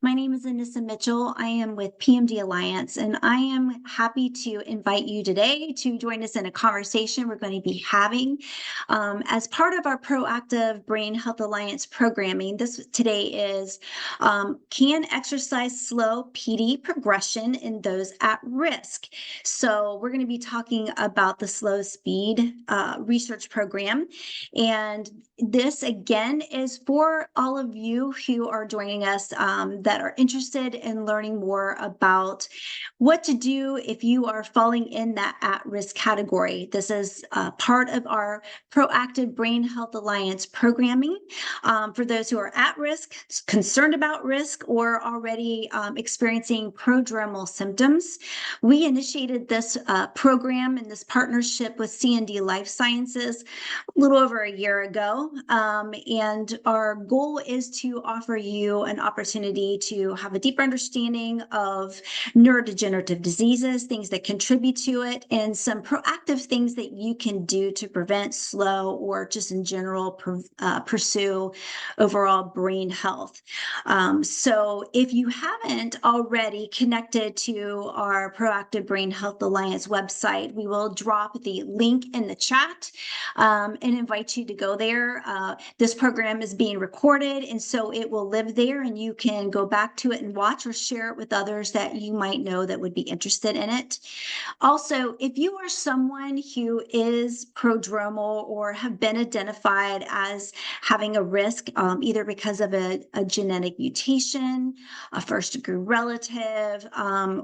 My name is Anissa Mitchell. I am with PMD Alliance, and I am happy to invite you today to join us in a conversation we're going to be having as part of our Proactive Brain Health Alliance programming. This today is can exercise slow PD progression in those at risk? So we're going to be talking about the slow speed research program, and this again is for all of you who are joining us that are interested in learning more about what to do if you are falling in that at-risk category. This is part of our Proactive Brain Health Alliance programming for those who are at risk, concerned about risk, or already experiencing prodromal symptoms. We initiated this program and this partnership with C&D Life Sciences a little over a year ago. And our goal is to offer you an opportunity to have a deeper understanding of neurodegenerative diseases, things that contribute to it, and some proactive things that you can do to prevent, slow, or just in general pursue overall brain health. So if you haven't already connected to our Proactive Brain Health Alliance website, we will drop the link in the chat and invite you to go there. This program is being recorded, and so it will live there, and you can go back to it and watch or share it with others that you might know that would be interested in it. Also, if you are someone who is prodromal or have been identified as having a risk, either because of a genetic mutation, a first-degree relative,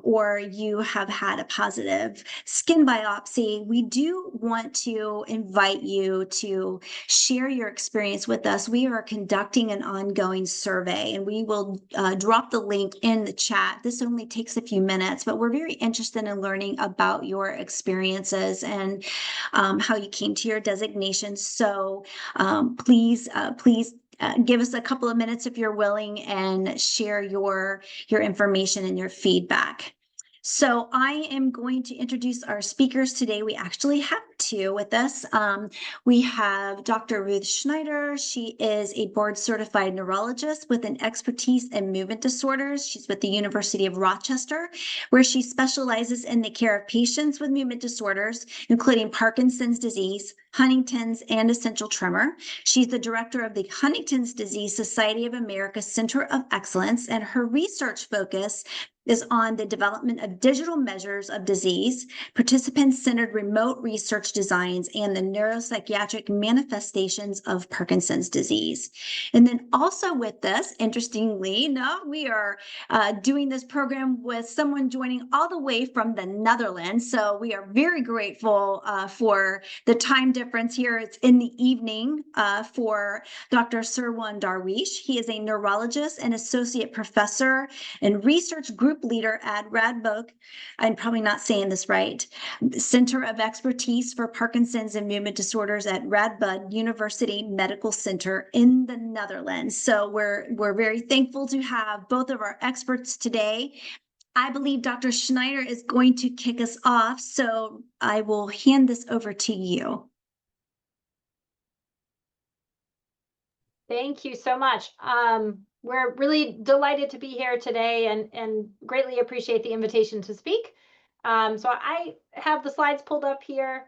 or you have had a positive skin biopsy, we do want to invite you to share your experience with us. We are conducting an ongoing survey, and we will drop the link in the chat. This only takes a few minutes, but we're very interested in learning about your experiences and how you came to your designation. So please give us a couple of minutes if you're willing and share your information and your feedback. So I am going to introduce our speakers today. We actually have two with us. We have Dr. Ruth Schneider. She is a board-certified neurologist with an expertise in movement disorders. She's with the University of Rochester, where she specializes in the care of patients with movement disorders, including Parkinson's disease, Huntington's, and essential tremor. She's the director of the Huntington's Disease Society of America Center of Excellence, and her research focus is on the development of digital measures of disease, participant-centered remote research designs, and the neuropsychiatric manifestations of Parkinson's disease. And then also with this, interestingly, we are doing this program with someone joining all the way from the Netherlands. So we are very grateful for the time difference here. It's in the evening for Dr. Sirwan Darweesh. He is a neurologist and associate professor and research group leader at Radboud, I'm probably not saying this right, Center of Expertise for Parkinson's and Movement Disorders at Radboud University Medical Center in the Netherlands. So we're very thankful to have both of our experts today. I believe Dr. Schneider is going to kick us off, so I will hand this over to you. Thank you so much. We're really delighted to be here today and greatly appreciate the invitation to speak. So I have the slides pulled up here.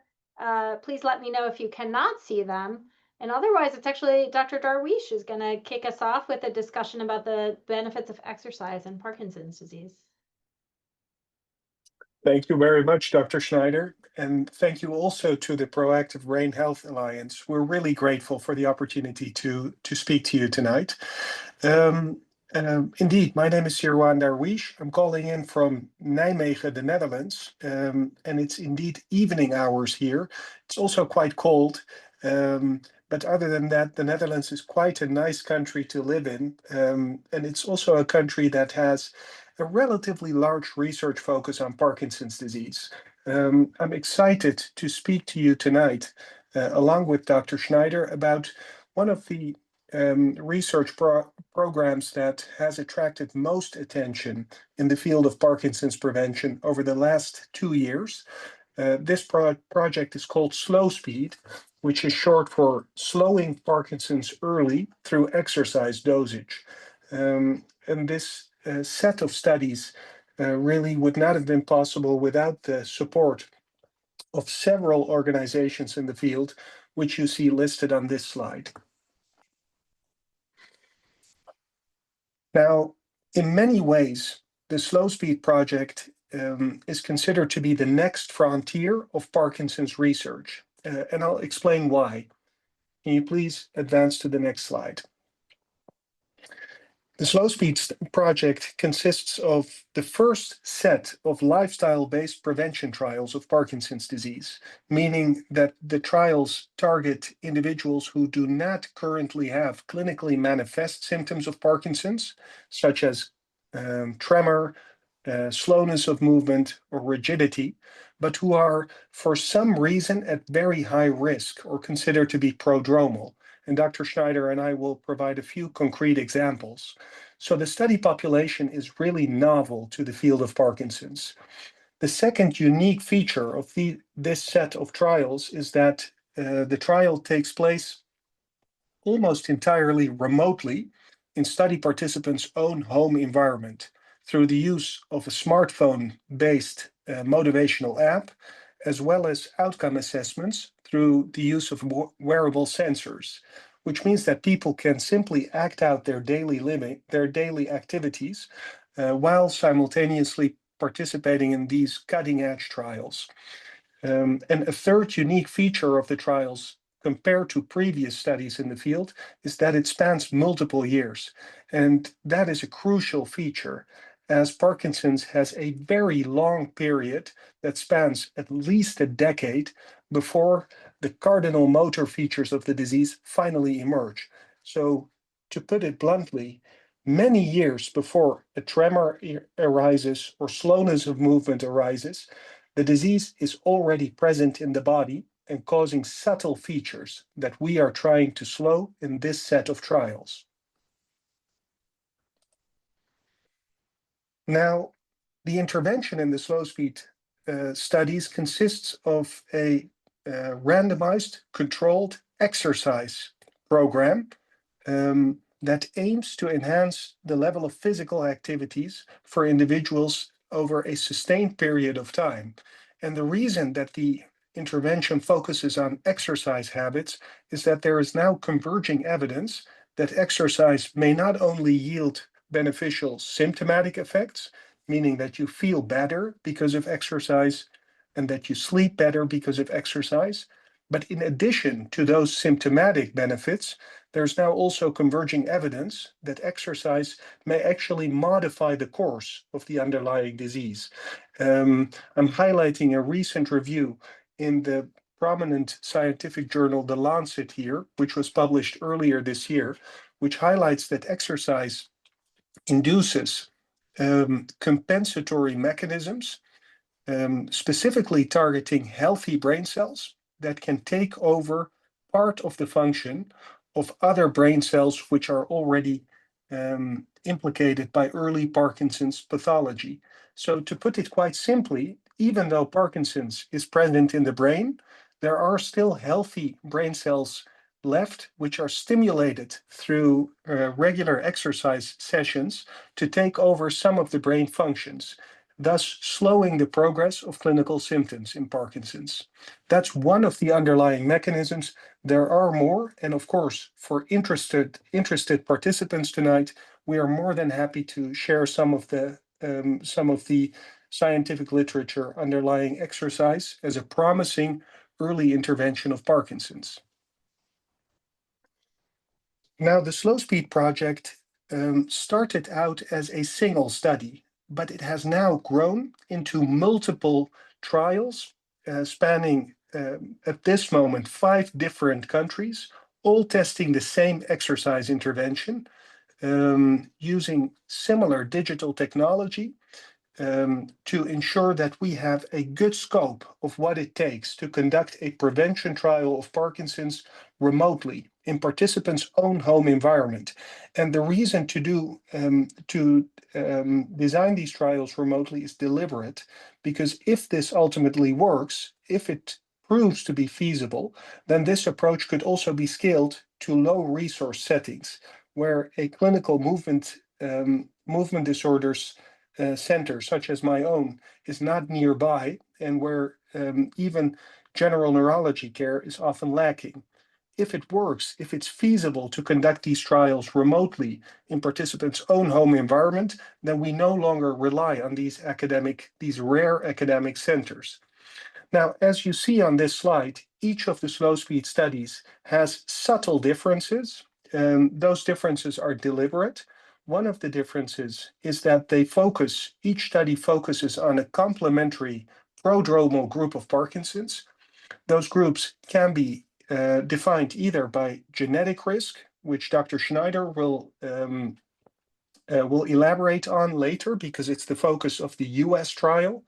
Please let me know if you cannot see them. And otherwise, it's actually Dr. Darweesh is going to kick us off with a discussion about the benefits of exercise in Parkinson's disease. Thank you very much, Dr. Schneider. And thank you also to the Proactive Brain Health Alliance. We're really grateful for the opportunity to speak to you tonight. Indeed, my name is Sirwan Darweesh. I'm calling in from Nijmegen, the Netherlands, and it's indeed evening hours here. It's also quite cold, but other than that, the Netherlands is quite a nice country to live in, and it's also a country that has a relatively large research focus on Parkinson's disease. I'm excited to speak to you tonight, along with Dr. Schneider, about one of the research programs that has attracted most attention in the field of Parkinson's prevention over the last 2 years. This project is called Slow Speed, which is short for Slowing Parkinson's Early Through Exercise Dosage. And this set of studies really would not have been possible without the support of several organizations in the field, which you see listed on this slide. Now, in many ways, the Slow Speed project is considered to be the next frontier of Parkinson's research, and I'll explain why. Can you please advance to the next slide? The Slow Speed project consists of the first set of lifestyle-based prevention trials of Parkinson's disease, meaning that the trials target individuals who do not currently have clinically manifest symptoms of Parkinson's, such as tremor, slowness of movement, or rigidity, but who are, for some reason, at very high risk or considered to be prodromal. And Dr. Schneider and I will provide a few concrete examples. So the study population is really novel to the field of Parkinson's. The second unique feature of this set of trials is that the trial takes place almost entirely remotely in study participants' own home environment through the use of a smartphone-based motivational app, as well as outcome assessments through the use of wearable sensors, which means that people can simply act out their daily activities while simultaneously participating in these cutting-edge trials. And a third unique feature of the trials compared to previous studies in the field is that it spans multiple years. And that is a crucial feature, as Parkinson's has a very long period that spans at least a decade before the cardinal motor features of the disease finally emerge. So, to put it bluntly, many years before a tremor arises or slowness of movement arises, the disease is already present in the body and causing subtle features that we are trying to slow in this set of trials. Now, the intervention in the slow speed studies consists of a randomized controlled exercise program that aims to enhance the level of physical activities for individuals over a sustained period of time. And the reason that the intervention focuses on exercise habits is that there is now converging evidence that exercise may not only yield beneficial symptomatic effects, meaning that you feel better because of exercise and that you sleep better because of exercise, but in addition to those symptomatic benefits, there's now also converging evidence that exercise may actually modify the course of the underlying disease. I'm highlighting a recent review in the prominent scientific journal, The Lancet here, which was published earlier this year, which highlights that exercise induces compensatory mechanisms, specifically targeting healthy brain cells that can take over part of the function of other brain cells which are already implicated by early Parkinson's pathology. So to put it quite simply, even though Parkinson's is present in the brain, there are still healthy brain cells left, which are stimulated through regular exercise sessions to take over some of the brain functions, thus slowing the progress of clinical symptoms in Parkinson's. That's one of the underlying mechanisms. There are more, and of course, for interested participants tonight, we are more than happy to share some of the scientific literature underlying exercise as a promising early intervention of Parkinson's. Now, the Slow Speed project started out as a single study, but it has now grown into multiple trials spanning, at this moment, 5 different countries, all testing the same exercise intervention using similar digital technology to ensure that we have a good scope of what it takes to conduct a prevention trial of Parkinson's remotely in participants' own home environment. And the reason to design these trials remotely is deliberate, because if this ultimately works, if it proves to be feasible, then this approach could also be scaled to low resource settings, where a clinical movement movement disorders center, such as my own, is not nearby, and where even general neurology care is often lacking. If it works, if it's feasible to conduct these trials remotely in participants' own home environment, then we no longer rely on these rare academic centers. Now, as you see on this slide, each of the slow speed studies has subtle differences. Those differences are deliberate. One of the differences is that each study focuses on a complementary prodromal group of Parkinson's. Those groups can be defined either by genetic risk, which Dr. Schneider will elaborate on later because it's the focus of the US trial.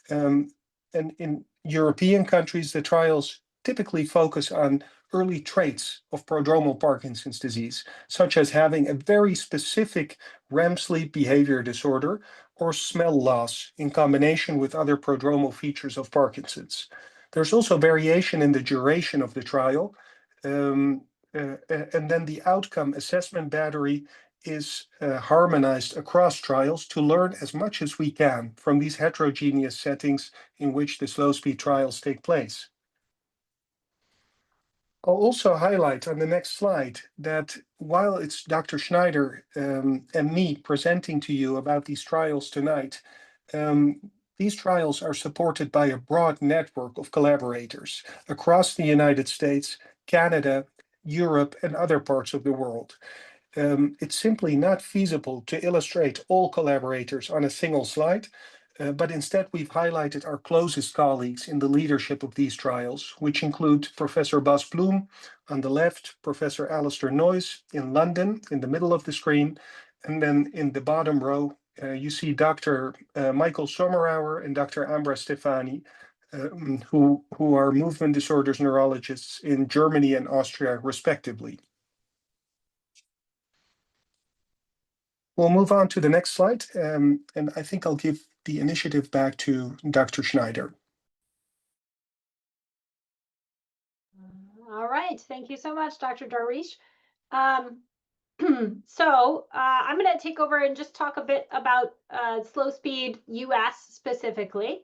And in European countries, the trials typically focus on early traits of prodromal Parkinson's disease, such as having a very specific REM sleep behavior disorder or smell loss in combination with other prodromal features of Parkinson's. There's also variation in the duration of the trial, and then the outcome assessment battery is harmonized across trials to learn as much as we can from these heterogeneous settings in which the slow speed trials take place. I'll also highlight on the next slide that while it's Dr. Schneider and me presenting to you about these trials tonight, these trials are supported by a broad network of collaborators across the United States, Canada, Europe, and other parts of the world. It's simply not feasible to illustrate all collaborators on a single slide, but instead we've highlighted our closest colleagues in the leadership of these trials, which include Professor Bas Bloem on the left, Professor Alistair Noyes in London in the middle of the screen, and then in the bottom row, you see Dr. Michael Sommerauer and Dr. Ambra Stefani, who are movement disorders neurologists in Germany and Austria, respectively. We'll move on to the next slide, and I think I'll give the initiative back to Dr. Schneider. All right, thank you so much, Dr. Darweesh. I'm going to take over and just talk a bit about slow speed US specifically.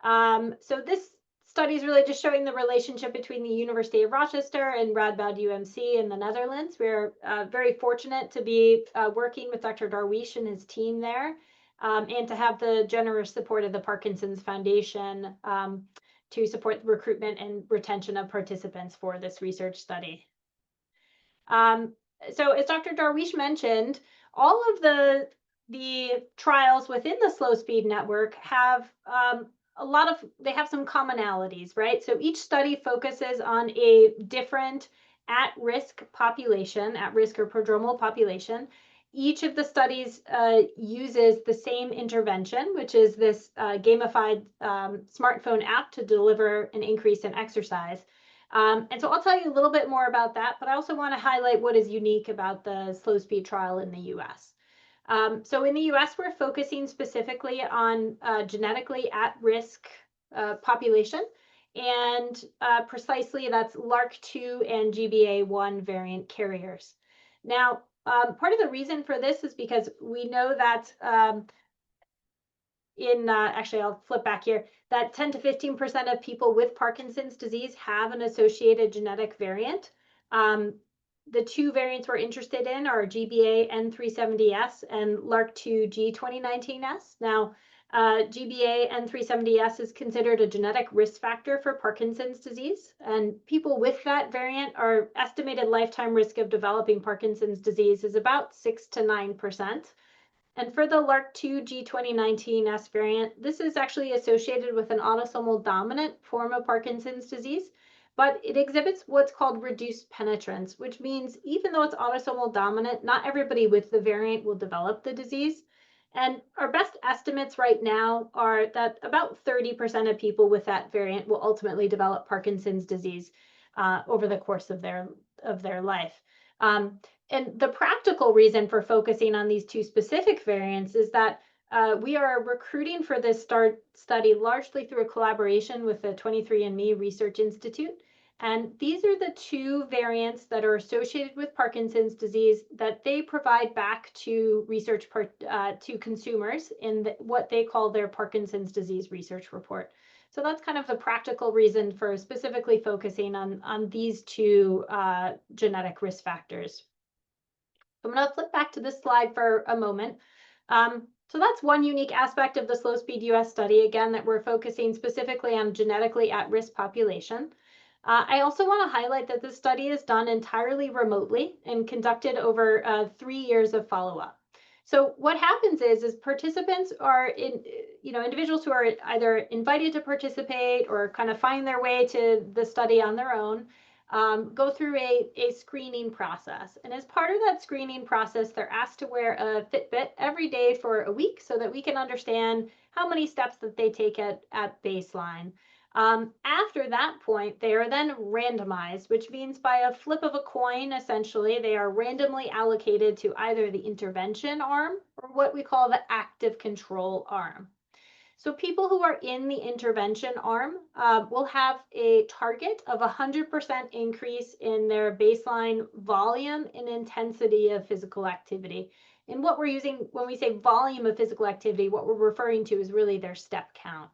So this study is really just showing the relationship between the University of Rochester and Radboud UMC in the Netherlands. We're very fortunate to be working with Dr. Darweesh and his team there, and to have the generous support of the Parkinson's Foundation to support the recruitment and retention of participants for this research study. So as Dr. Darweesh mentioned, all of the trials within the slow speed network have they have some commonalities, right? So each study focuses on a different at-risk population, at-risk or prodromal population. Each of the studies uses the same intervention, which is this gamified smartphone app to deliver an increase in exercise. And so I'll tell you a little bit more about that, but I also want to highlight what is unique about the slow speed trial in the US. So in the US, we're focusing specifically on genetically at-risk population, and precisely that's LRRK2 and GBA1 variant carriers. Now, part of the reason for this is because we know that actually, I'll flip back here, that 10 to 15% of people with Parkinson's disease have an associated genetic variant. The two variants we're interested in are GBA N370S and LRRK2 G2019S. Now, GBA N370S is considered a genetic risk factor for Parkinson's disease, and people with that variant are estimated lifetime risk of developing Parkinson's disease is about 6 to 9%. And for the LRRK2 G2019S variant, this is actually associated with an autosomal dominant form of Parkinson's disease, but it exhibits what's called reduced penetrance, which means even though it's autosomal dominant, not everybody with the variant will develop the disease. And our best estimates right now are that about 30% of people with that variant will ultimately develop Parkinson's disease over the course of their life. And the practical reason for focusing on these two specific variants is that we are recruiting for this study largely through a collaboration with the 23andMe Research Institute. And these are the two variants that are associated with Parkinson's disease that they provide back to to consumers in what they call their Parkinson's disease research report. So that's kind of the practical reason for specifically focusing on these two genetic risk factors. I'm going to flip back to this slide for a moment. So that's one unique aspect of the Slow Speed US study, again, that we're focusing specifically on genetically at-risk population. I also want to highlight that this study is done entirely remotely and conducted over 3 years of follow-up. So what happens is participants are individuals who are either invited to participate or kind of find their way to the study on their own, go through a screening process. And as part of that screening process, they're asked to wear a Fitbit every day for a week so that we can understand how many steps that they take at baseline. After that point, they are then randomized, which means by a flip of a coin, essentially, they are randomly allocated to either the intervention arm or what we call the active control arm. So people who are in the intervention arm will have a target of 100% increase in their baseline volume and intensity of physical activity. And what we're using when we say volume of physical activity, what we're referring to is really their step count.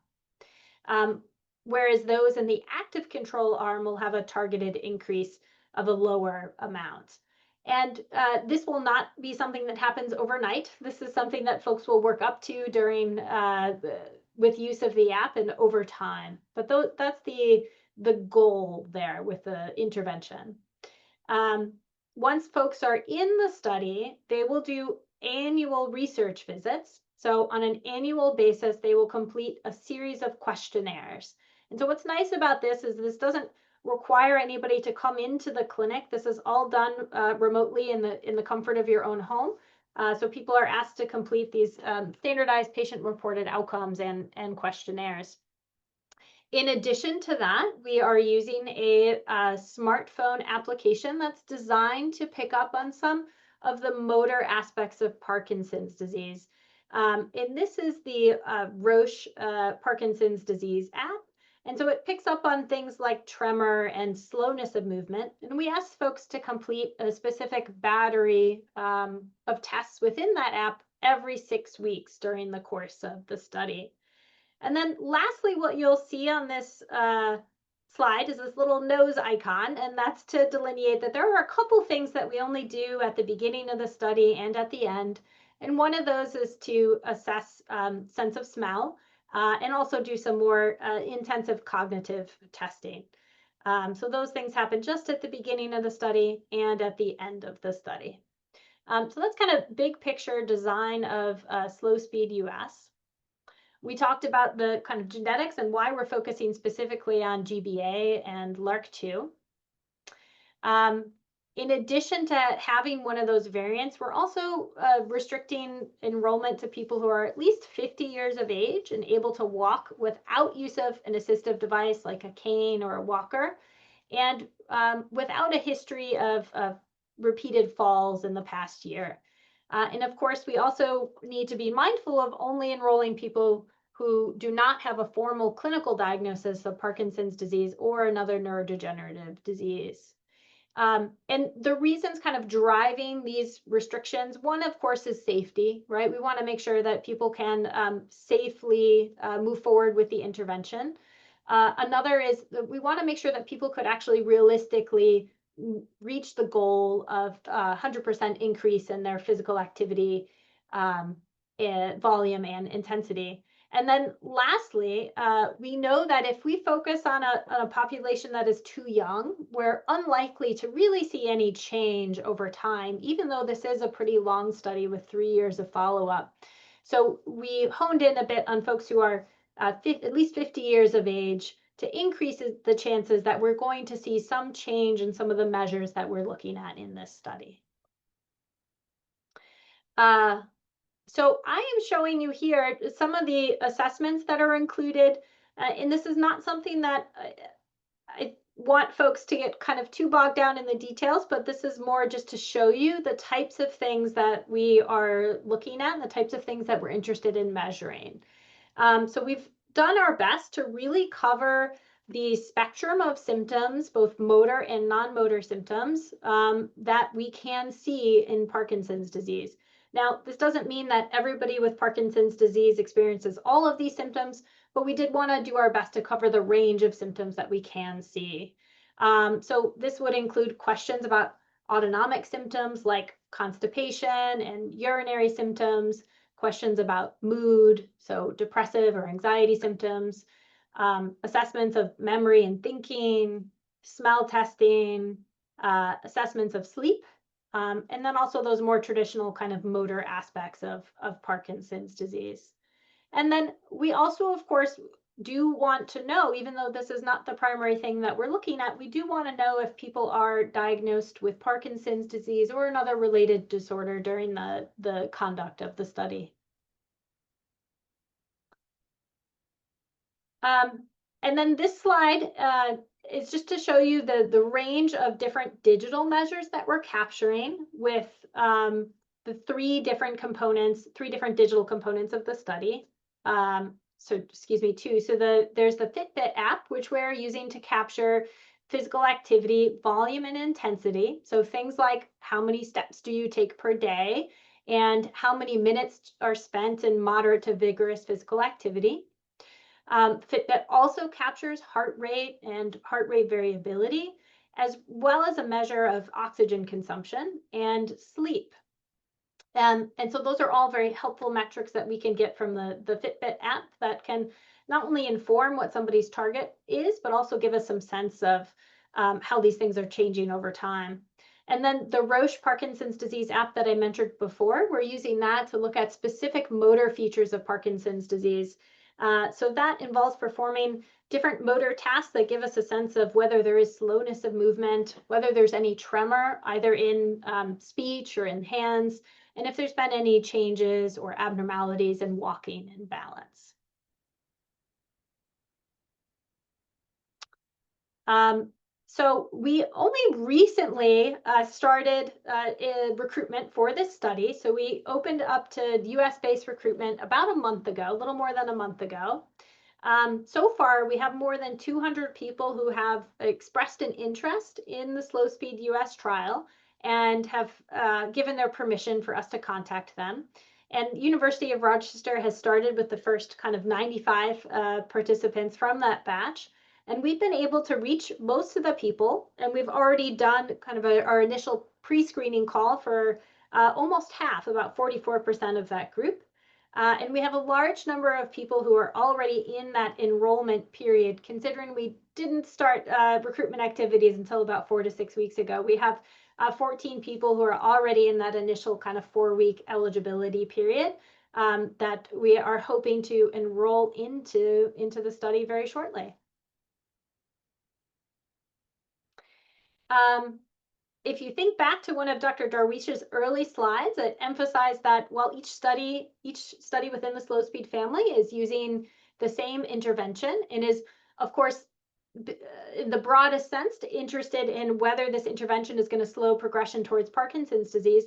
Whereas those in the active control arm will have a targeted increase of a lower amount. And this will not be something that happens overnight. This is something that folks will work up to during with use of the app and over time. But that's the goal there with the intervention. Once folks are in the study, they will do annual research visits. So on an annual basis, they will complete a series of questionnaires. And so what's nice about this is this doesn't require anybody to come into the clinic. This is all done remotely in the comfort of your own home. So people are asked to complete these standardized patient-reported outcomes and questionnaires. In addition to that, we are using a smartphone application that's designed to pick up on some of the motor aspects of Parkinson's disease. And this is the Roche Parkinson's disease app. And so it picks up on things like tremor and slowness of movement. And we ask folks to complete a specific battery of tests within that app every 6 weeks during the course of the study. And then lastly, what you'll see on this slide is this little nose icon, and that's to delineate that there are a couple things that we only do at the beginning of the study and at the end. And one of those is to assess sense of smell. And also do some more intensive cognitive testing. So those things happen just at the beginning of the study and at the end of the study. So that's kind of big picture design of Slow Speed US. We talked about the kind of genetics and why we're focusing specifically on GBA and LRRK2. In addition to having one of those variants, we're also restricting enrollment to people who are at least 50 years of age and able to walk without use of an assistive device like a cane or a walker, and without a history of repeated falls in the past year. And of course, we also need to be mindful of only enrolling people who do not have a formal clinical diagnosis of Parkinson's disease or another neurodegenerative disease. And the reasons kind of driving these restrictions, one, of course, is safety, right? We want to make sure that people can safely move forward with the intervention. Another is that we want to make sure that people could actually realistically reach the goal of 100% increase in their physical activity volume and intensity. And then lastly, we know that if we focus on a population that is too young, we're unlikely to really see any change over time, even though this is a pretty long study with 3 years of follow-up. So we honed in a bit on folks who are at least 50 years of age to increase the chances that we're going to see some change in some of the measures that we're looking at in this study. So I am showing you here some of the assessments that are included, and this is not something that I want folks to get kind of too bogged down in the details, but this is more just to show you the types of things that we are looking at and the types of things that we're interested in measuring. So we've done our best to really cover the spectrum of symptoms, both motor and non-motor symptoms, that we can see in Parkinson's disease. Now, this doesn't mean that everybody with Parkinson's disease experiences all of these symptoms, but we did want to do our best to cover the range of symptoms that we can see. So this would include questions about autonomic symptoms like constipation and urinary symptoms, questions about mood, so depressive or anxiety symptoms, assessments of memory and thinking, smell testing, assessments of sleep, and then also those more traditional kind of motor aspects of Parkinson's disease. And then we also, of course, do want to know, even though this is not the primary thing that we're looking at, we do want to know if people are diagnosed with Parkinson's disease or another related disorder during the conduct of the study. And then this slide is just to show you the range of different digital measures that we're capturing with the three different digital components of the study. So excuse me, two. So there's the Fitbit app, which we're using to capture physical activity, volume and intensity. So things like how many steps do you take per day and how many minutes are spent in moderate to vigorous physical activity. Fitbit also captures heart rate and heart rate variability, as well as a measure of oxygen consumption and sleep. And so those are all very helpful metrics that we can get from the Fitbit app that can not only inform what somebody's target is, but also give us some sense of how these things are changing over time. And then the Roche Parkinson's disease app that I mentioned before, we're using that to look at specific motor features of Parkinson's disease. So that involves performing different motor tasks that give us a sense of whether there is slowness of movement, whether there's any tremor, either in speech or in hands, and if there's been any changes or abnormalities in walking and balance. So we only recently started recruitment for this study. So we opened up to US-based recruitment about a month ago, a little more than a month ago. So far, we have more than 200 people who have expressed an interest in the slow speed US trial and have given their permission for us to contact them. And University of Rochester has started with the first kind of 95 participants from that batch. And we've been able to reach most of the people, and we've already done kind of our initial pre-screening call for almost half, about 44% of that group. And we have a large number of people who are already in that enrollment period, considering we didn't start recruitment activities until about 4 to 6 weeks ago. We have 14 people who are already in that initial kind of 4-week eligibility period that we are hoping to enroll into the study very shortly. If you think back to one of Dr. Darweesh's early slides, it emphasized that while each study within the slow speed family is using the same intervention and is, of course, in the broadest sense, interested in whether this intervention is going to slow progression towards Parkinson's disease,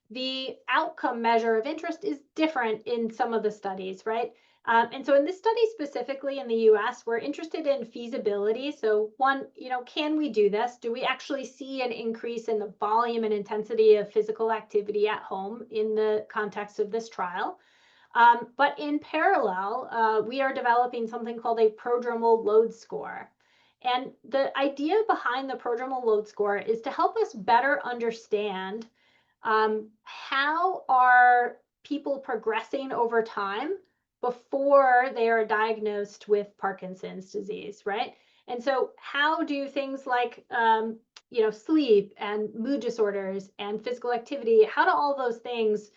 the outcome measure of interest is different in some of the studies, right? And so in this study specifically in the US, we're interested in feasibility. So one, can we do this? Do we actually see an increase in the volume and intensity of physical activity at home in the context of this trial? But in parallel, we are developing something called a prodromal load score. And the idea behind the prodromal load score is to help us better understand how are people progressing over time before they are diagnosed with Parkinson's disease, right? And so how do things like, sleep and mood disorders and physical activity, how do all those things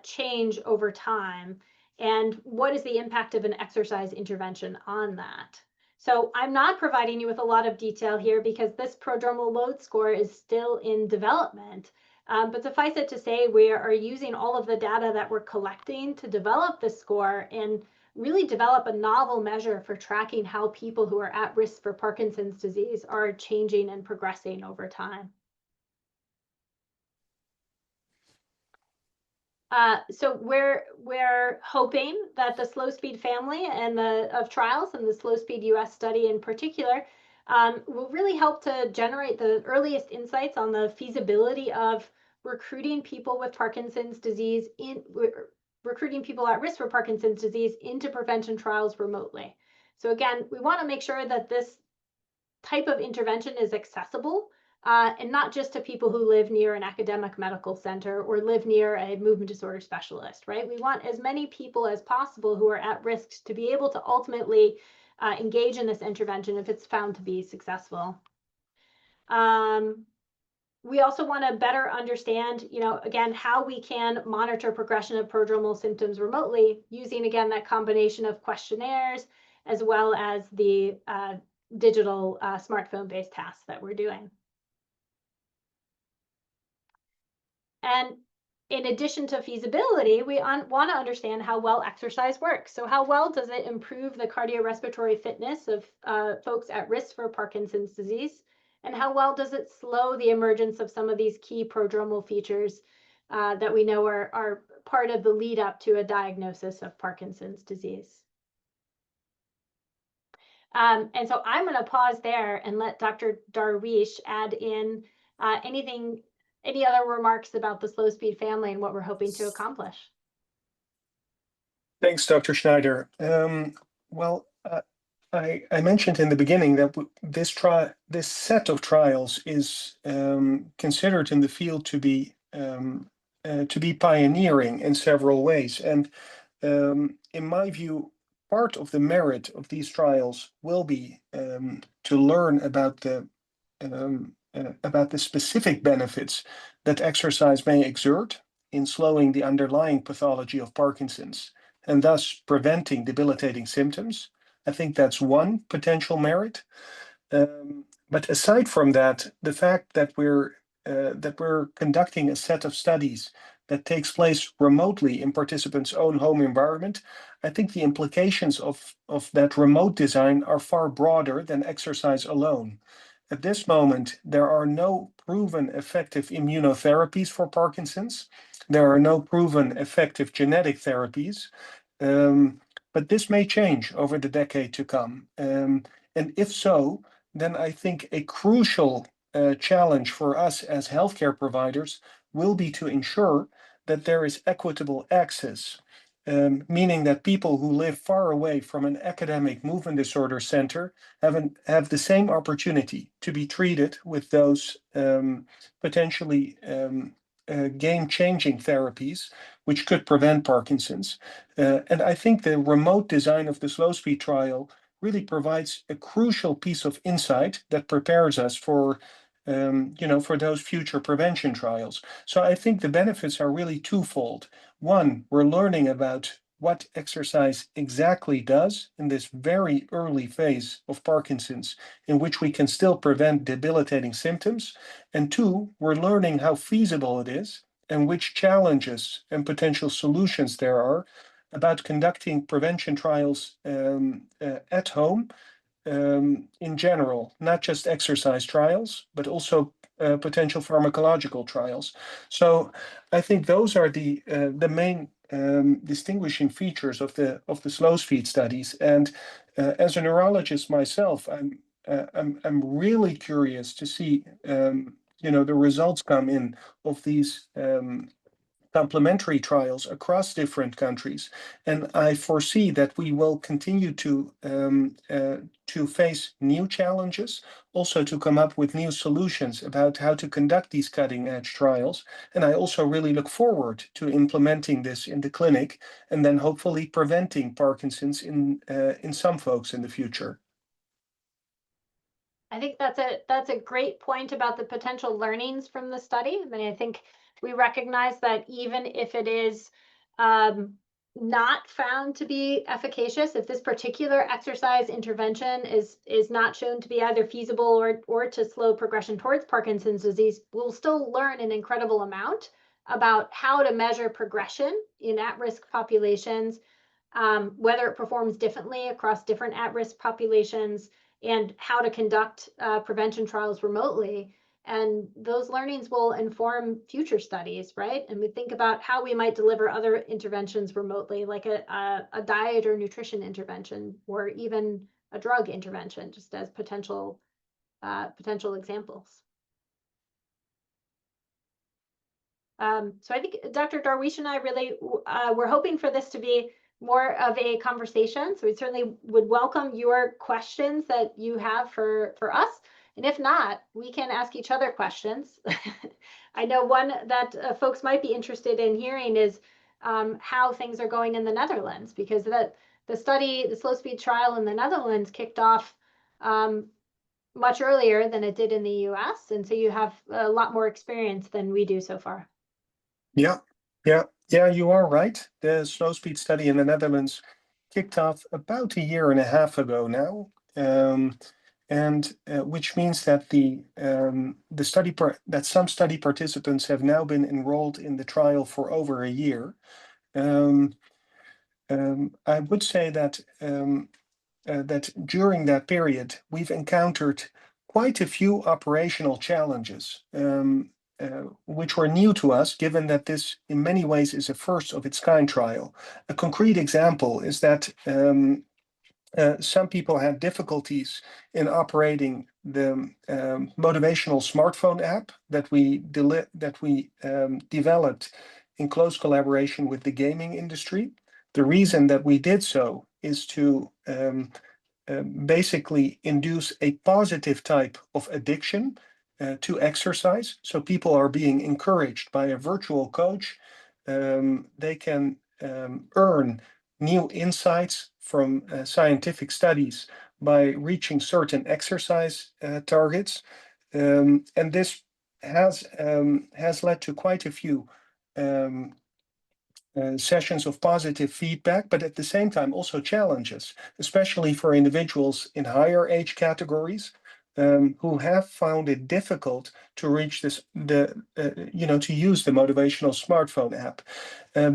change over time? And what is the impact of an exercise intervention on that? So I'm not providing you with a lot of detail here because this prodromal load score is still in development. But suffice it to say, we are using all of the data that we're collecting to develop this score and really develop a novel measure for tracking how people who are at risk for Parkinson's disease are changing and progressing over time. So we're hoping that the slow speed family and of trials and the slow speed US study in particular will really help to generate the earliest insights on the feasibility of recruiting people with Parkinson's disease recruiting people at risk for Parkinson's disease into prevention trials remotely. So again, we want to make sure that this type of intervention is accessible and not just to people who live near an academic medical center or live near a movement disorder specialist, right? We want as many people as possible who are at risk to be able to ultimately engage in this intervention if it's found to be successful. We also want to better understand, again, how we can monitor progression of prodromal symptoms remotely using, again, that combination of questionnaires as well as the digital smartphone-based tasks that we're doing. And in addition to feasibility, we want to understand how well exercise works. So how well does it improve the cardiorespiratory fitness of folks at risk for Parkinson's disease? And how well does it slow the emergence of some of these key prodromal features that we know are part of the lead up to a diagnosis of Parkinson's disease? And so I'm going to pause there and let Dr. Darweesh add in any other remarks about the slow speed family and what we're hoping to accomplish. Thanks, Dr. Schneider. I mentioned in the beginning that this set of trials is considered in the field to be pioneering in several ways. And in my view, part of the merit of these trials will be to learn about the specific benefits that exercise may exert in slowing the underlying pathology of Parkinson's and thus preventing debilitating symptoms. I think that's one potential merit. But aside from that, the fact that we're conducting a set of studies that takes place remotely in participants' own home environment, I think the implications of that remote design are far broader than exercise alone. At this moment, there are no proven effective immunotherapies for Parkinson's. There are no proven effective genetic therapies. But this may change over the decade to come. And if so, then I think a crucial challenge for us as healthcare providers will be to ensure that there is equitable access, meaning that people who live far away from an academic movement disorder center have the same opportunity to be treated with those potentially game-changing therapies which could prevent Parkinson's. And I think the remote design of the slow speed trial really provides a crucial piece of insight that prepares us for those future prevention trials. So I think the benefits are really twofold. One, we're learning about what exercise exactly does in this very early phase of Parkinson's, in which we can still prevent debilitating symptoms. And two, we're learning how feasible it is and which challenges and potential solutions there are about conducting prevention trials at home in general, not just exercise trials, but also potential pharmacological trials. So I think those are the main distinguishing features of the slow speed studies. And as a neurologist myself, I'm really curious to see the results come in of these complementary trials across different countries, and I foresee that we will continue to face new challenges, also to come up with new solutions about how to conduct these cutting-edge trials. And I also really look forward to implementing this in the clinic, and then hopefully preventing Parkinson's in some folks in the future. I think that's a great point about the potential learnings from the study. I mean, I think we recognize that even if it is not found to be efficacious, if this particular exercise intervention is not shown to be either feasible or to slow progression towards Parkinson's disease, we'll still learn an incredible amount about how to measure progression in at-risk populations, whether it performs differently across different at-risk populations, and how to conduct prevention trials remotely. And those learnings will inform future studies, right? And we think about how we might deliver other interventions remotely, like a diet or nutrition intervention, or even a drug intervention, just as potential examples. So I think Dr. Darweesh and I really were hoping for this to be more of a conversation. So we certainly would welcome your questions that you have for us. And if not, we can ask each other questions. I know one that folks might be interested in hearing is how things are going in the Netherlands, because the study, the slow speed trial in the Netherlands kicked off much earlier than it did in the US. And so you have a lot more experience than we do so far. Yeah, you are right. The slow speed study in the Netherlands kicked off about a year and a half ago now, and which means that some study participants have now been enrolled in the trial for over a year. I would say that that during that period we've encountered quite a few operational challenges. Which were new to us, given that this in many ways is a first of its kind trial. A concrete example is that some people had difficulties in operating the motivational smartphone app that we developed in close collaboration with the gaming industry. The reason that we did so is to basically induce a positive type of addiction to exercise. So people are being encouraged by a virtual coach. They can earn new insights from scientific studies by reaching certain exercise targets. And this has led to quite a few sessions of positive feedback, but at the same time also challenges, especially for individuals in higher age categories who have found it difficult to reach to use the motivational smartphone app.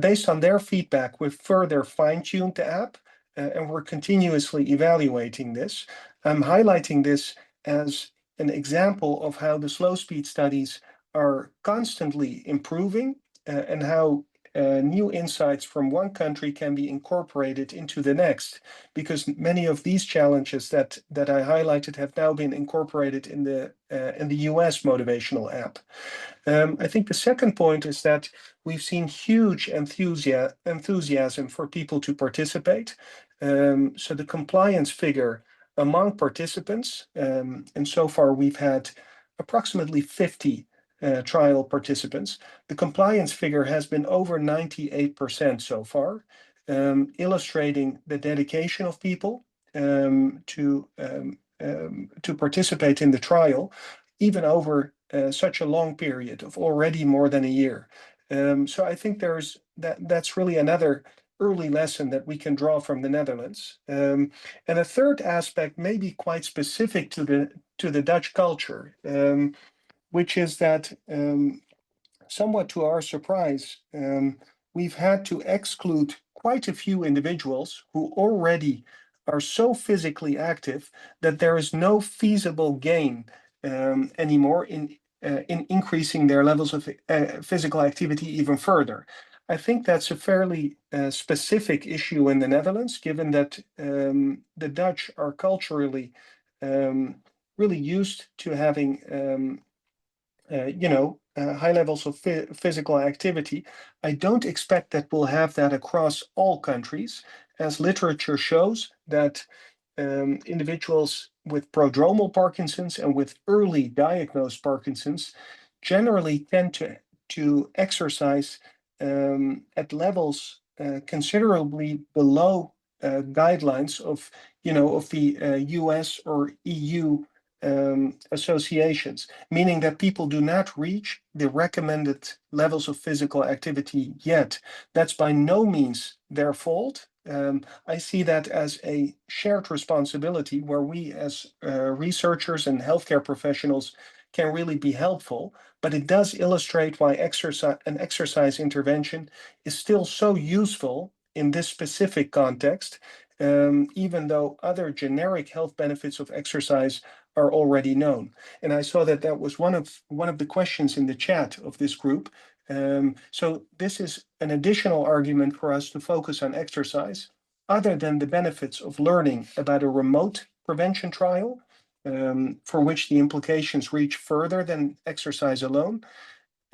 Based on their feedback, we've further fine-tuned the app, and we're continuously evaluating this. I'm highlighting this as an example of how the slow speed studies are constantly improving and how new insights from one country can be incorporated into the next, because many of these challenges that I highlighted have now been incorporated in the US motivational app. I think the second point is that we've seen huge enthusiasm for people to participate. So the compliance figure among participants, and so far we've had approximately 50 trial participants. The compliance figure has been over 98% so far, illustrating the dedication of people to participate in the trial, even over such a long period of already more than a year. So I think that's really another early lesson that we can draw from the Netherlands. And a third aspect may be quite specific to the Dutch culture, which is that somewhat to our surprise, we've had to exclude quite a few individuals who already are so physically active that there is no feasible gain anymore in increasing their levels of physical activity even further. I think that's a fairly specific issue in the Netherlands, given that the Dutch are culturally really used to having high levels of physical activity. I don't expect that we'll have that across all countries, as literature shows that individuals with prodromal Parkinson's and with early diagnosed Parkinson's generally tend to exercise at levels considerably below guidelines of the US or EU associations, meaning that people do not reach the recommended levels of physical activity yet. That's by no means their fault. I see that as a shared responsibility where we as researchers and healthcare professionals can really be helpful, but it does illustrate why an exercise intervention is still so useful in this specific context, even though other generic health benefits of exercise are already known. And I saw that that was one of the questions in the chat of this group. So this is an additional argument for us to focus on exercise, other than the benefits of learning about a remote prevention trial, for which the implications reach further than exercise alone.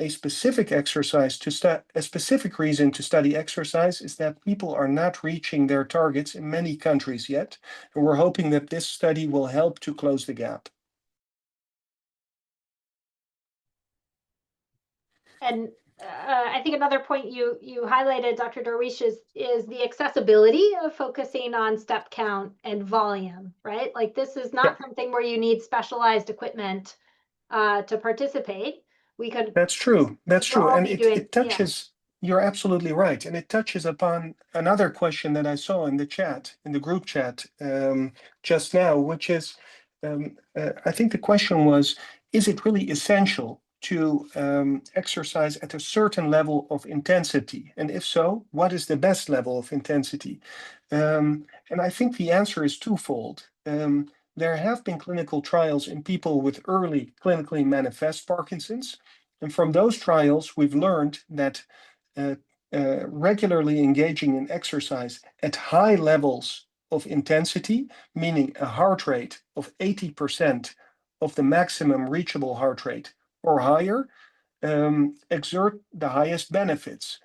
A specific reason to study exercise is that people are not reaching their targets in many countries yet, and we're hoping that this study will help to close the gap. And I think another point you highlighted, Dr. Darweesh, is the accessibility of focusing on step count and volume, right? Like this is not something where you need specialized equipment to participate. We could. That's true. That's true. And it touches, you're absolutely right. And it touches upon another question that I saw in the chat, in the group chat just now, which is, I think the question was, is it really essential to exercise at a certain level of intensity? And if so, what is the best level of intensity? And I think the answer is twofold. There have been clinical trials in people with early clinically manifest Parkinson's. And from those trials, we've learned that regularly engaging in exercise at high levels of intensity, meaning a heart rate of 80% of the maximum reachable heart rate or higher, exert the highest benefits.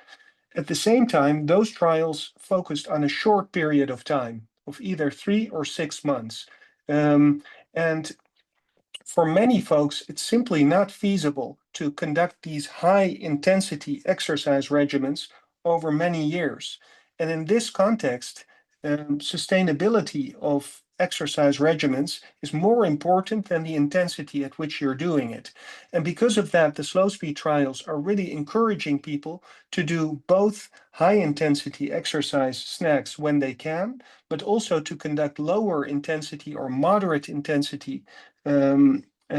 At the same time, those trials focused on a short period of time of either 3 or 6 months. And for many folks, it's simply not feasible to conduct these high intensity exercise regimens over many years. And in this context, sustainability of exercise regimens is more important than the intensity at which you're doing it. And because of that, the slow speed trials are really encouraging people to do both high intensity exercise snacks when they can, but also to conduct lower intensity or moderate intensity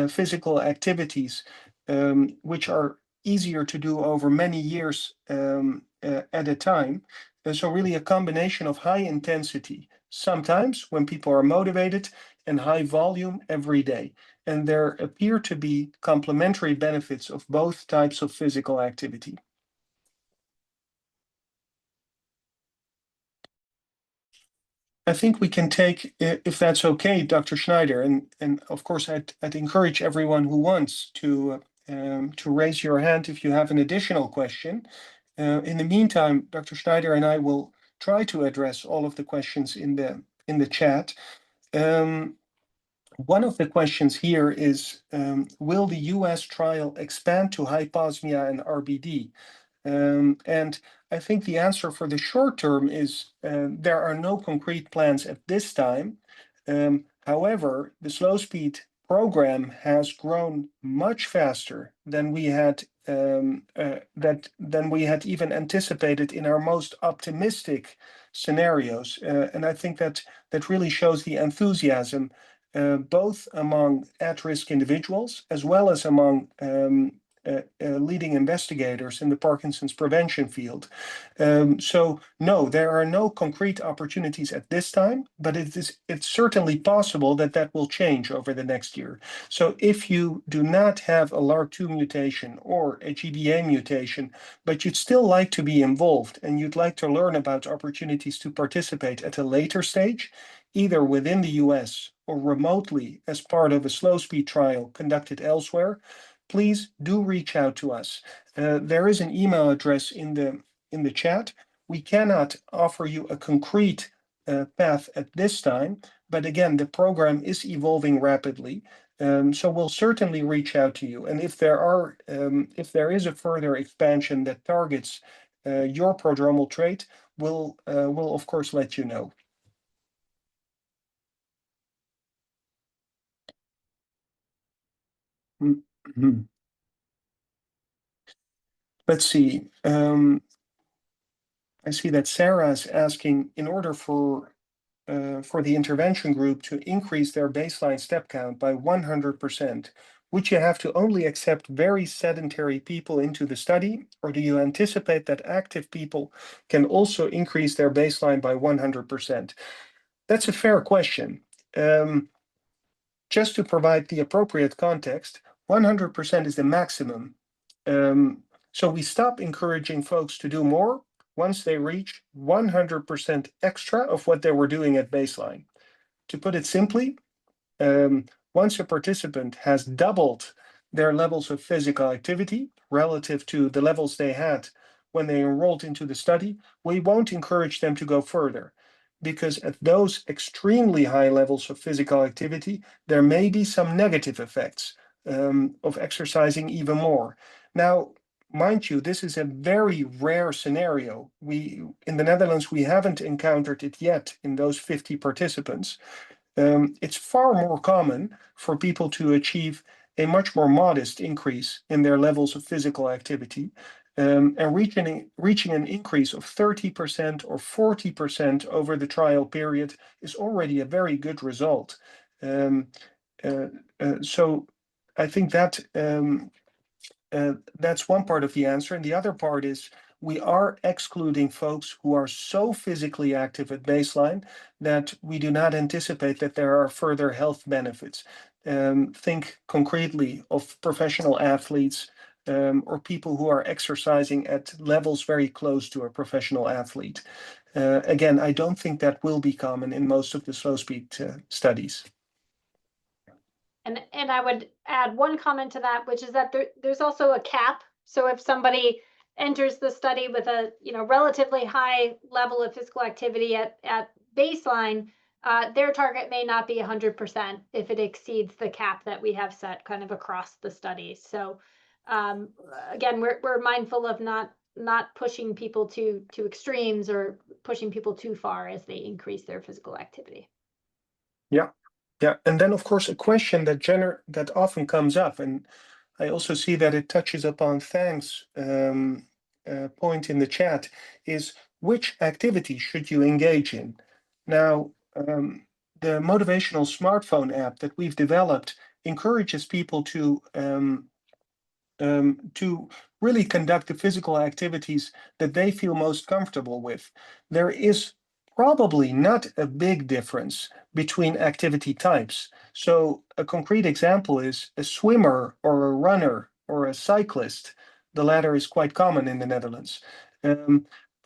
physical activities, which are easier to do over many years at a time. And so really a combination of high intensity, sometimes when people are motivated, and high volume every day. And there appear to be complementary benefits of both types of physical activity. I think we can take, if that's okay, Dr. Schneider, and of course I'd encourage everyone who wants to raise your hand if you have an additional question. In the meantime, Dr. Schneider and I will try to address all of the questions in the chat. One of the questions here is, will the US trial expand to hyposmia and RBD? And I think the answer for the short term is there are no concrete plans at this time. However, the slow speed program has grown much faster than we had even anticipated in our most optimistic scenarios. And I think that really shows the enthusiasm both among at-risk individuals as well as among leading investigators in the Parkinson's prevention field. So no, there are no concrete opportunities at this time, but it's certainly possible that will change over the next year. So if you do not have a LRRK2 mutation or a GBA mutation, but you'd still like to be involved and you'd like to learn about opportunities to participate at a later stage, either within the US or remotely as part of a slow speed trial conducted elsewhere, please do reach out to us. There is an email address in the chat. We cannot offer you a concrete path at this time, but again, the program is evolving rapidly. So we'll certainly reach out to you. And if there is a further expansion that targets your prodromal trait, we'll of course let you know. Mm-hmm. Let's see. I see that Sarah is asking, in order for the intervention group to increase their baseline step count by 100%, would you have to only accept very sedentary people into the study, or do you anticipate that active people can also increase their baseline by 100%? That's a fair question. just to provide the appropriate context, 100% is the maximum. So we stop encouraging folks to do more once they reach 100% extra of what they were doing at baseline. To put it simply, once a participant has doubled their levels of physical activity relative to the levels they had when they enrolled into the study, we won't encourage them to go further, because at those extremely high levels of physical activity, there may be some negative effects of exercising even more. Now, mind you, this is a very rare scenario. In the Netherlands, we haven't encountered it yet in those 50 participants. It's far more common for people to achieve a much more modest increase in their levels of physical activity, and reaching an increase of 30% or 40% over the trial period is already a very good result. So I think that that's one part of the answer. And the other part is we are excluding folks who are so physically active at baseline that we do not anticipate that there are further health benefits. Think concretely of professional athletes or people who are exercising at levels very close to a professional athlete. Again, I don't think that will be common in most of the slow speed studies. And I would add one comment to that, which is that there's also a cap. So if somebody enters the study with a relatively high level of physical activity at baseline, their target may not be 100% if it exceeds the cap that we have set kind of across the studies. So again, we're mindful of not pushing people to extremes or pushing people too far as they increase their physical activity. Yeah. Yeah, and then of course a question that often comes up, and I also see that it touches upon Thang's point in the chat, is which activity should you engage in? Now, the motivational smartphone app that we've developed encourages people to really conduct the physical activities that they feel most comfortable with. There is probably not a big difference between activity types. So a concrete example is a swimmer or a runner or a cyclist. The latter is quite common in the Netherlands.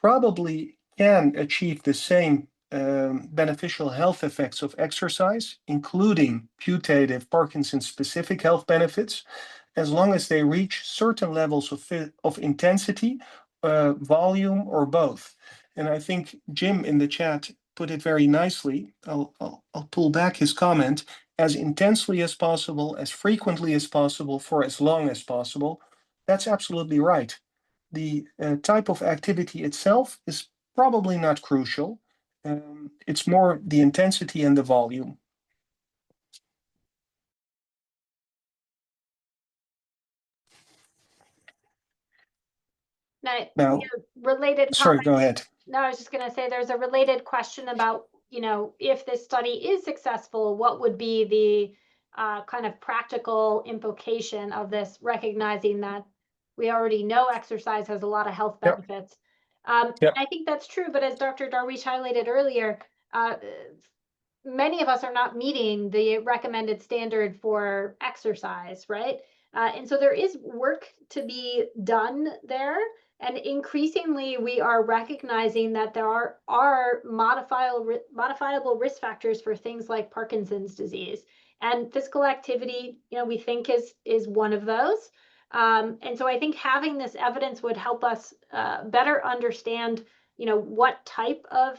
Probably can achieve the same beneficial health effects of exercise, including putative Parkinson-specific health benefits, as long as they reach certain levels of intensity, volume, or both. And I think Jim in the chat put it very nicely. I'll pull back his comment: as intensely as possible, as frequently as possible, for as long as possible. That's absolutely right. The type of activity itself is probably not crucial. It's more the intensity and the volume. Now, related sorry, comment. go ahead. No, I was just going to say there's a related question about, if this study is successful, what would be the kind of practical implication of this, recognizing that we already know exercise has a lot of health benefits. Yep. I think that's true, but as Dr. Darweesh highlighted earlier, many of us are not meeting the recommended standard for exercise, right? And so there is work to be done there. And increasingly, we are recognizing that there are modifiable risk factors for things like Parkinson's disease. And physical activity, we think is one of those. And so I think having this evidence would help us better understand, what type of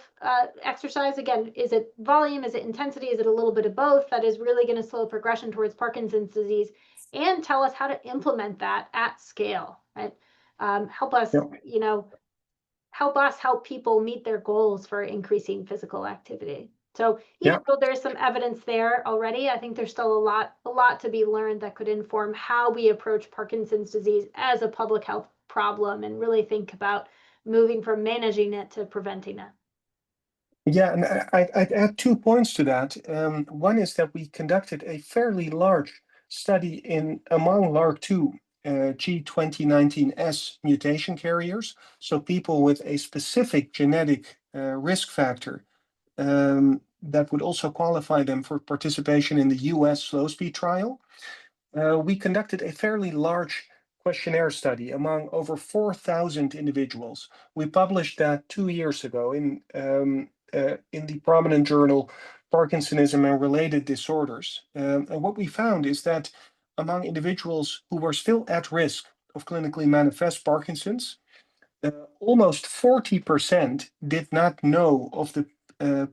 exercise, again, is it volume, is it intensity, is it a little bit of both, that is really going to slow progression towards Parkinson's disease, and tell us how to implement that at scale, right? Help us, help us help people meet their goals for increasing physical activity. So even though there's some evidence there already, I think there's still a lot to be learned that could inform how we approach Parkinson's disease as a public health problem, and really think about moving from managing it to preventing it. Yeah, and I'd add 2 points to that. One is that we conducted a fairly large study among LRRK2 G2019S mutation carriers, so people with a specific genetic risk factor that would also qualify them for participation in the US slow speed trial. We conducted a fairly large questionnaire study among over 4,000 individuals. We published that 2 years ago in the prominent journal Parkinsonism and Related Disorders. And what we found is that among individuals who were still at risk of clinically manifest Parkinson's, almost 40% did not know of the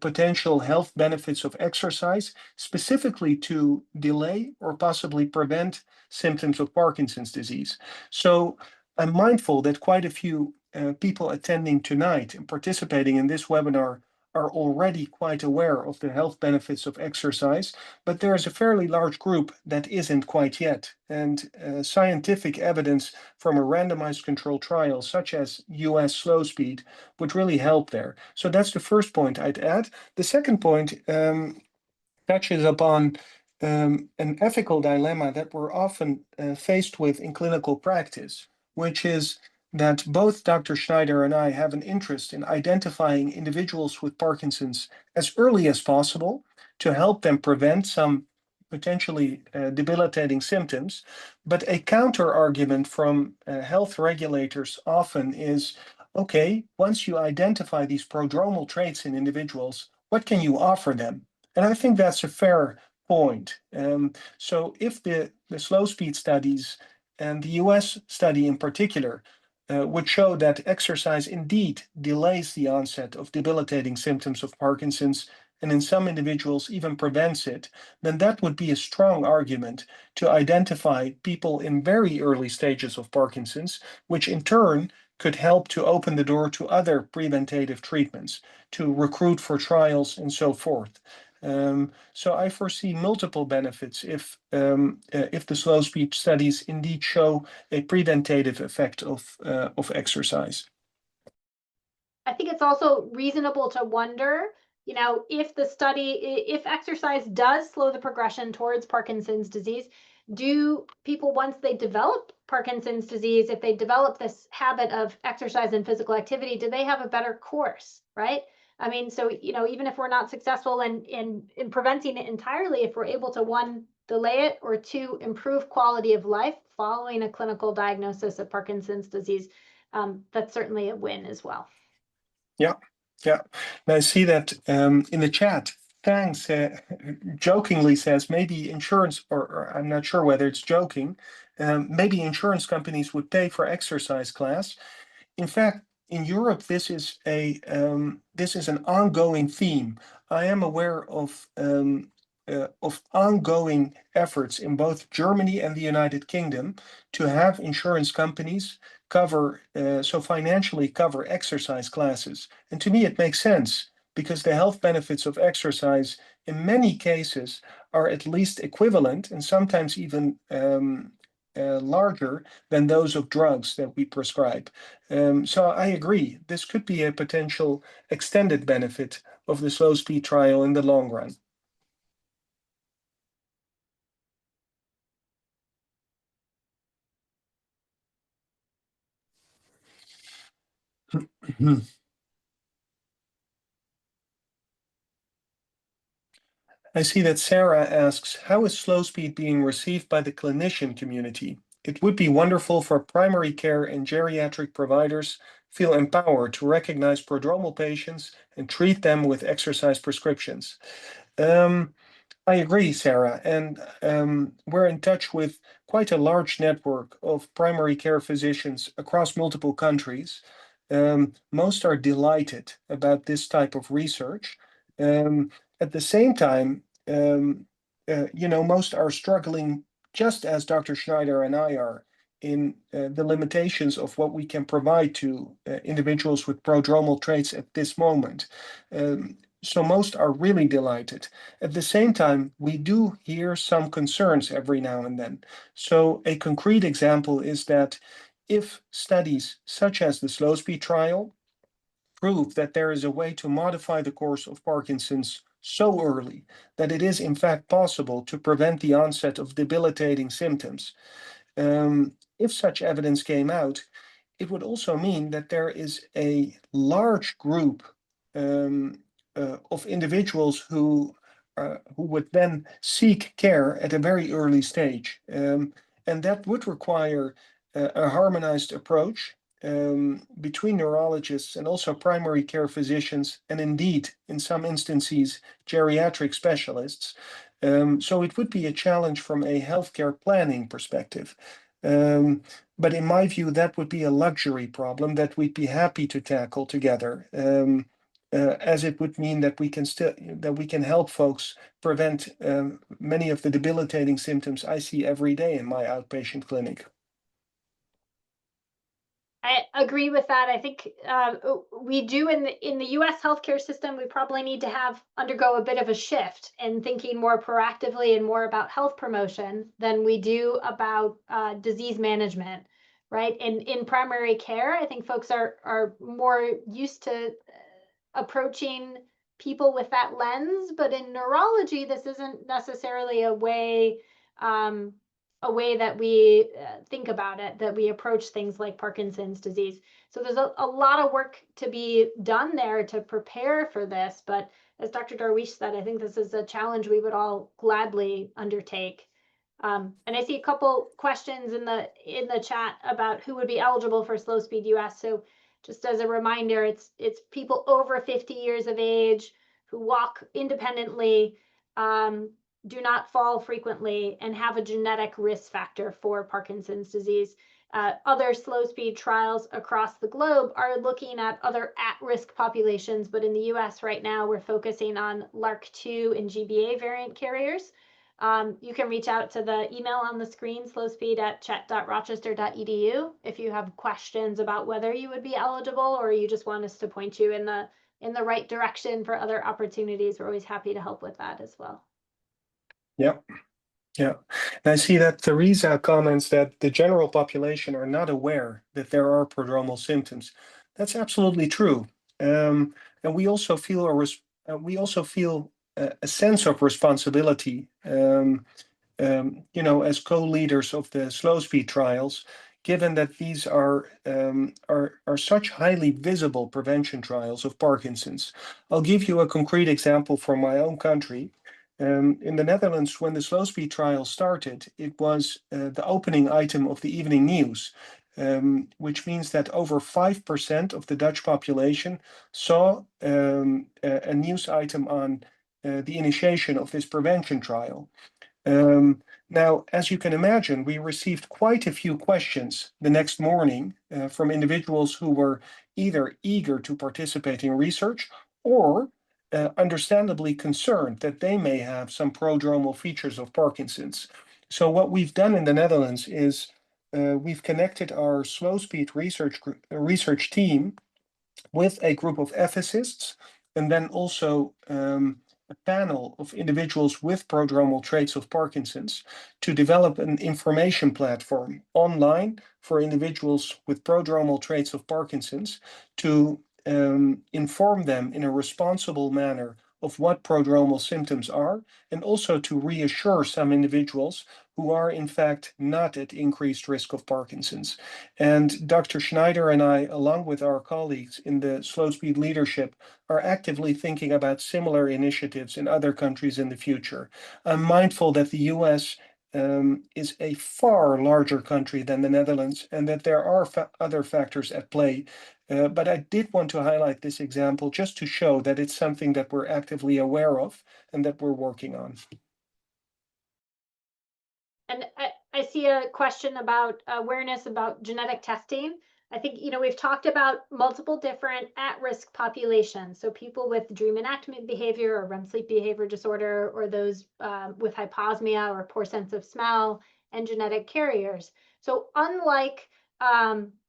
potential health benefits of exercise, specifically to delay or possibly prevent symptoms of Parkinson's disease. So I'm mindful that quite a few people attending tonight and participating in this webinar are already quite aware of the health benefits of exercise, but there is a fairly large group that isn't quite yet. And scientific evidence from a randomized controlled trial, such as US slow speed, would really help there. So that's the first point I'd add. The second point touches upon an ethical dilemma that we're often faced with in clinical practice, which is that both Dr. Schneider and I have an interest in identifying individuals with Parkinson's as early as possible to help them prevent some potentially debilitating symptoms. But a counter argument from health regulators often is, okay, once you identify these prodromal traits in individuals, what can you offer them? And I think that's a fair point. So if the slow speed studies and the US study in particular would show that exercise indeed delays the onset of debilitating symptoms of Parkinson's, and in some individuals even prevents it, then that would be a strong argument to identify people in very early stages of Parkinson's, which in turn could help to open the door to other preventative treatments, to recruit for trials and so forth. So I foresee multiple benefits if the slow speed studies indeed show a preventative effect of exercise. I think it's also reasonable to wonder, if exercise does slow the progression towards Parkinson's disease, do people, once they develop Parkinson's disease, if they develop this habit of exercise and physical activity, do they have a better course, right? I mean, so, even if we're not successful in preventing it entirely, if we're able to, one, delay it, or two, improve quality of life following a clinical diagnosis of Parkinson's disease, that's certainly a win as well. Yeah. And I see that in the chat, Thanks jokingly says maybe insurance, or I'm not sure whether it's joking, maybe insurance companies would pay for exercise class. In fact, in Europe, this is an ongoing theme. I am aware of ongoing efforts in both Germany and the United Kingdom to have insurance companies financially cover exercise classes. And to me, it makes sense because the health benefits of exercise in many cases are at least equivalent and sometimes even larger than those of drugs that we prescribe. So I agree, this could be a potential extended benefit of the slow speed trial in the long run. I see that Sarah asks, how is slow speed being received by the clinician community? It would be wonderful for primary care and geriatric providers feel empowered to recognize prodromal patients and treat them with exercise prescriptions. I agree, Sarah, and we're in touch with quite a large network of primary care physicians across multiple countries. Most are delighted about this type of research. At the same time, most are struggling, just as Dr. Schneider and I are, in the limitations of what we can provide to individuals with prodromal traits at this moment. So most are really delighted. At the same time, we do hear some concerns every now and then. So a concrete example is that if studies such as the slow speed trial prove that there is a way to modify the course of Parkinson's so early that it is in fact possible to prevent the onset of debilitating symptoms, if such evidence came out, it would also mean that there is a large group of individuals who would then seek care at a very early stage. And that would require a harmonized approach between neurologists and also primary care physicians, and indeed, in some instances, geriatric specialists. So it would be a challenge from a healthcare planning perspective. But in my view, that would be a luxury problem that we'd be happy to tackle together, as it would mean that we can help folks prevent many of the debilitating symptoms I see every day in my outpatient clinic. I agree with that. I think we do in the U.S. healthcare system, we probably need to undergo a bit of a shift in thinking more proactively and more about health promotion than we do about disease management, right? In primary care, I think folks are more used to approaching people with that lens, but in neurology, this isn't necessarily a way that we think about it, that we approach things like Parkinson's disease. So there's a lot of work to be done there to prepare for this. But as Dr. Darweesh said, I think this is a challenge we would all gladly undertake. And I see a couple questions in the chat about who would be eligible for Slow Speed US. So just as a reminder, it's people over 50 years of age who walk independently, do not fall frequently, and have a genetic risk factor for Parkinson's disease. Other slow speed trials across the globe are looking at other at-risk populations, but in the US right now, we're focusing on LRRK2 and GBA variant carriers. You can reach out to the email on the screen, slowspeed@chet.rochester.edu, if you have questions about whether you would be eligible or you just want us to point you in the right direction for other opportunities. We're always happy to help with that as well. Yeah. And I see that Teresa comments that the general population are not aware that there are prodromal symptoms. That's absolutely true. And we also feel a sense of responsibility, as co-leaders of the slow speed trials, given that these are such highly visible prevention trials of Parkinson's. I'll give you a concrete example from my own country. In the Netherlands, when the slow speed trial started, it was the opening item of the evening news, which means that over 5% of the Dutch population saw a news item on the initiation of this prevention trial. Now, as you can imagine, we received quite a few questions the next morning from individuals who were either eager to participate in research or understandably concerned that they may have some prodromal features of Parkinson's. So what we've done in the Netherlands is we've connected our slow speed research team with a group of ethicists, and then also a panel of individuals with prodromal traits of Parkinson's to develop an information platform online for individuals with prodromal traits of Parkinson's to inform them in a responsible manner of what prodromal symptoms are, and also to reassure some individuals who are in fact not at increased risk of Parkinson's. And Dr. Schneider and I, along with our colleagues in the slow speed leadership, are actively thinking about similar initiatives in other countries in the future. I'm mindful that the US is a far larger country than the Netherlands, and that there are other factors at play. But I did want to highlight this example just to show that it's something that we're actively aware of and that we're working on. And I see a question about awareness about genetic testing. I think, we've talked about multiple different at-risk populations. So people with dream enactment behavior or REM sleep behavior disorder, or those with hyposmia or poor sense of smell, and genetic carriers. So unlike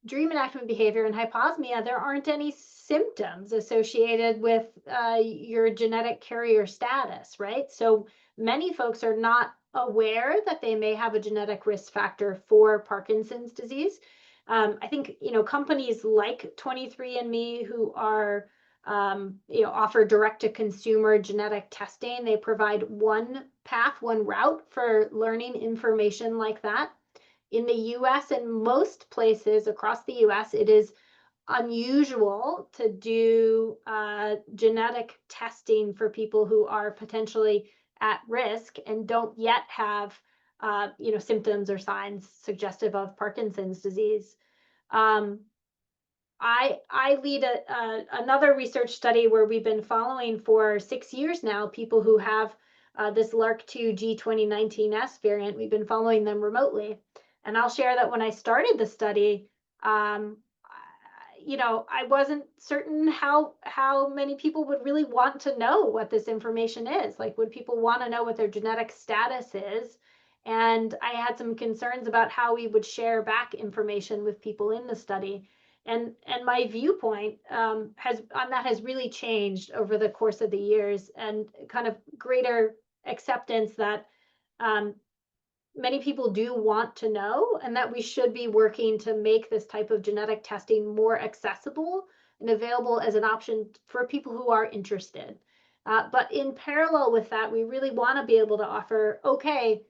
dream enactment behavior and hyposmia, there aren't any symptoms associated with your genetic carrier status, right? So many folks are not aware that they may have a genetic risk factor for Parkinson's disease. I think, companies like 23andMe who are, offer direct-to-consumer genetic testing, they provide one path, one route for learning information like that. In the US and most places across the US, it is unusual to do genetic testing for people who are potentially at risk and don't yet have symptoms or signs suggestive of Parkinson's disease. I lead another research study where we've been following for 6 years now people who have this LRRK2 G2019S variant. We've been following them remotely. And I'll share that when I started the study, I wasn't certain how many people would really want to know what this information is. Like, would people want to know what their genetic status is? And I had some concerns about how we would share back information with people in the study. And my viewpoint has really changed over the course of the years, and kind of greater acceptance that many people do want to know, and that we should be working to make this type of genetic testing more accessible and available as an option for people who are interested. But in parallel with that, we really want to be able to offer, okay,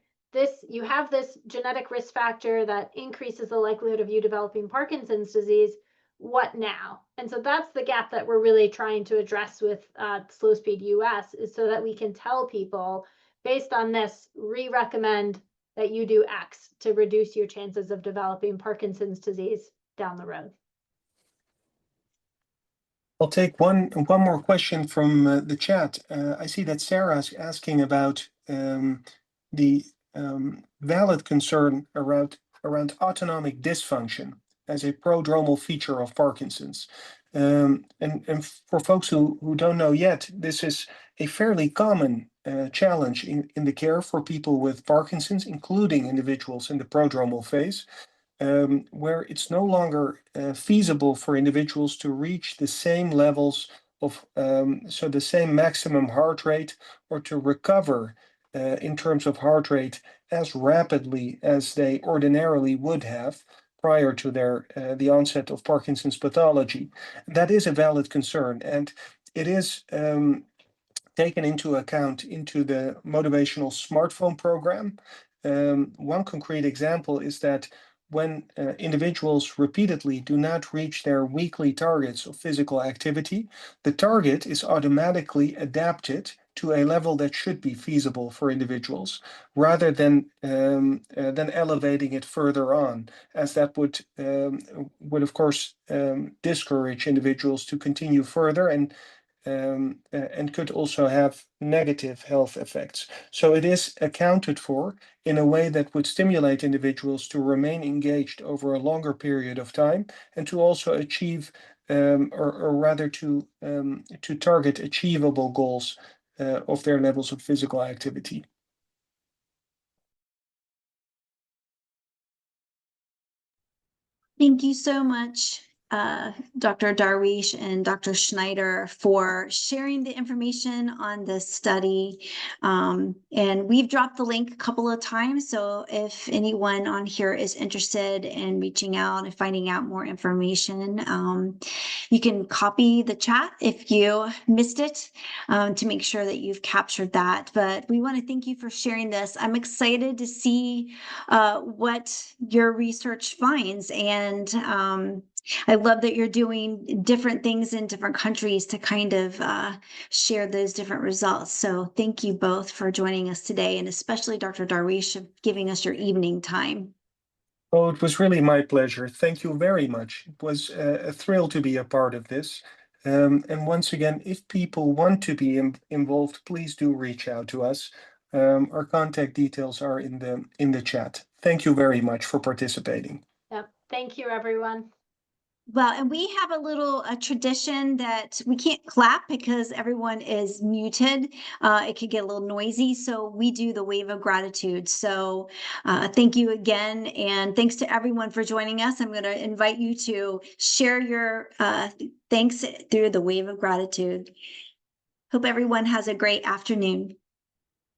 you have this genetic risk factor that increases the likelihood of you developing Parkinson's disease. What now? And so that's the gap that we're really trying to address with Slow Speed US, is so that we can tell people, based on this, we recommend that you do X to reduce your chances of developing Parkinson's disease down the road. I'll take one more question from the chat. I see that Sarah's asking about the valid concern around autonomic dysfunction as a prodromal feature of Parkinson's. And for folks who don't know yet, this is a fairly common challenge in the care for people with Parkinson's, including individuals in the prodromal phase, where it's no longer feasible for individuals to reach the same levels of, so the same maximum heart rate, or to recover in terms of heart rate as rapidly as they ordinarily would have prior to the onset of Parkinson's pathology. That is a valid concern, and it is taken into account into the motivational smartphone program. One concrete example is that when individuals repeatedly do not reach their weekly targets of physical activity, the target is automatically adapted to a level that should be feasible for individuals, rather than elevating it further on, as that would of course discourage individuals to continue further, and could also have negative health effects. So it is accounted for in a way that would stimulate individuals to remain engaged over a longer period of time, and to also achieve, or rather to target achievable goals of their levels of physical activity. Thank you so much, Dr. Darweesh and Dr. Schneider, for sharing the information on this study. And we've dropped the link a couple of times, so if anyone on here is interested in reaching out and finding out more information, you can copy the chat if you missed it, to make sure that you've captured that. But we want to thank you for sharing this. I'm excited to see what your research finds, and I love that you're doing different things in different countries to kind of share those different results. So thank you both for joining us today, and especially Dr. Darweesh for giving us your evening time. Oh, it was really my pleasure. Thank you very much. It was a thrill to be a part of this. And once again, if people want to be involved, please do reach out to us. Our contact details are in the chat. Thank you very much for participating. Yep. Thank you, everyone. Well, and we have a tradition that we can't clap because everyone is muted. It could get a little noisy, so we do the wave of gratitude. So thank you again, and thanks to everyone for joining us. I'm going to invite you to share your thanks through the wave of gratitude. Hope everyone has a great afternoon.